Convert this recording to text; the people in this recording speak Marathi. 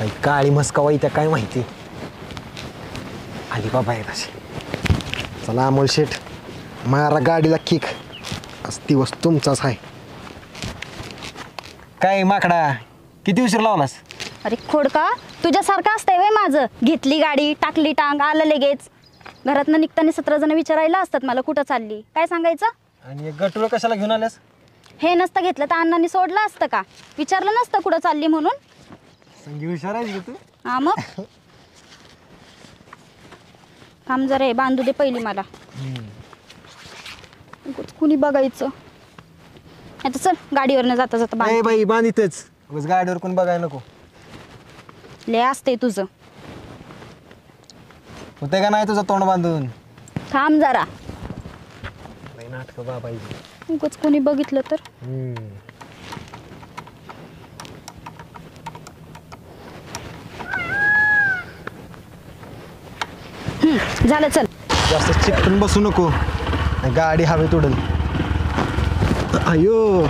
बाई काळी मस्का वाईत्या काय माहिती आली बाबा आहे तशी. चला अमोल शेठ मारा गाडीला किक. आज दिवस तुमचाच आहे. काय माकडा किती उशीर लावलास? अरे खोडका तुझ्यासारखं असतंय वय माझं. घेतली गाडी टाकली टांग आलं लगेच. घरातनं निघताना 17 जण विचारायला असतात मला कुठं चालली काय सांगायचं. आणि एक गटुळं कशाला घेऊन आल्यास? हे नसतं घेतलं तर अण्णांनी सोडलं असतं का? विचारलं नसतं कुठं चालली म्हणून. संगी हुशार आहे तू. हा मग थांब जरा हे बांधू दे पहिली मला. कुणी बघायचं आता. चल गाडीवरनं जाता जाता बांध. ए बाई बांधितच उगाच गाडीवर कोण बघायला नको. लय असतंय तुझं. होते का नाही तुझं तोंड बांधून? थांब जरा. बाई नाटक बाबाई. उगाच कोणी बघितलं तर. झालं चल. जास्त चिकटून बसू नको गाडी हवेत उडल. अयो